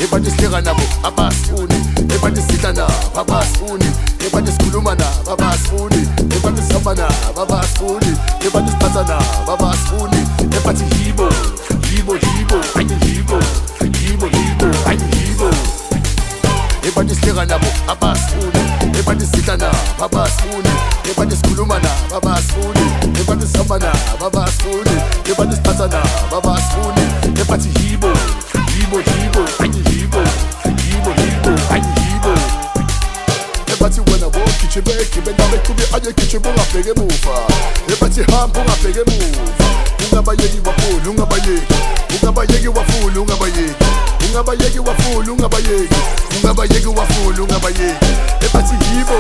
ebani sihleka nabo abasifuni, ebani sidla nabo abasifuni, ebani sikhuluma nabo abasifuni, ebani sihamba nabo abasifuni, ebani siphatha nabo abasifuni, ebathi yibo yibo yibo ayi yibo yibo yibo ayi yibo, ebani sihleka nabo abasifuni, ebani sidla nabo abasifuni, ebani sikhuluma nabo abasifuni, ebani sihamba nabo abasifuni, ebani siphatha nabo abasifuni, ebathi yibo yibo yibo ayi yibo yibo yibo ayi yibo, ebathi wena wogijimeki bengabe kubi ayegijima ungabheke emuva, ebathi hamba ungabheke emuva, ungabayeki wafula ungabayeki, ungabayeki wafula ungabayeki, ungabayeki wafula ungabayeki, ungabayeki wafula ungabayeki, ebathi yibo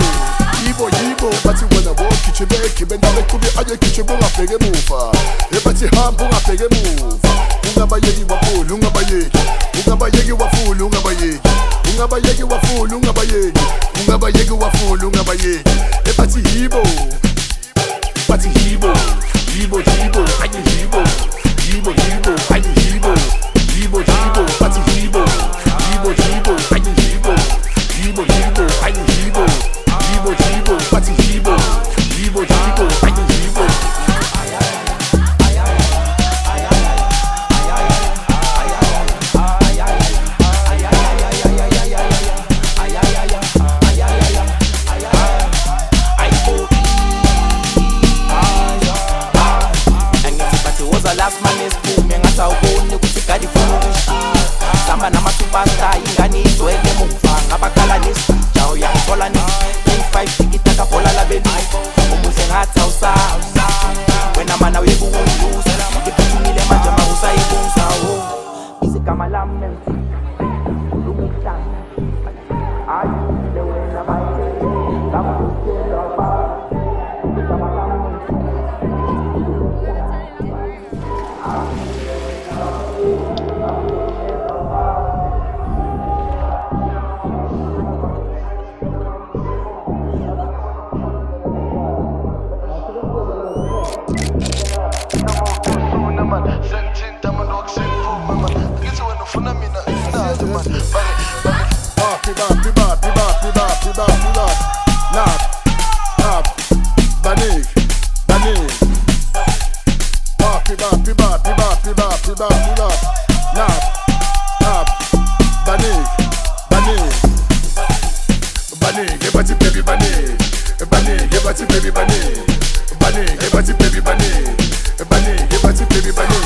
yibo yibo, bathi wena wogijimeki bengabe kubi ayegijima ungabheke emuva, ebathi hamba ungabheke emuva, ungabayeki wafula ungabayeki, ungabayeki wafula ungabayeki, ungabayeki wafula ungabayeki, ungabayeki wafula ungabayeki, ebathi yibo bathi yibo yibo yibo ayi yibo yibo yibo ayi yibo yibo yibo, bathi yibo yibo yibo ayi yibo yibo yibo ayi yibo yibo yibo, bathi yibo yibo yibo ayi yibo. Last man is boom, ngasawuboni ukuthi gadi funa ukushiya, sihamba nama-superstar ingane igcwele emuva, ngabakhala nesija uyangithola ne-5 tikita kabhola labelisa, umuhle ngathi awusazi wena mana uyeke ukungilusa, ngiphuthumile manje makusayibuza izigama lami lungihlanga ayile wena bayile ngamkhusela ba izigama lami Baby,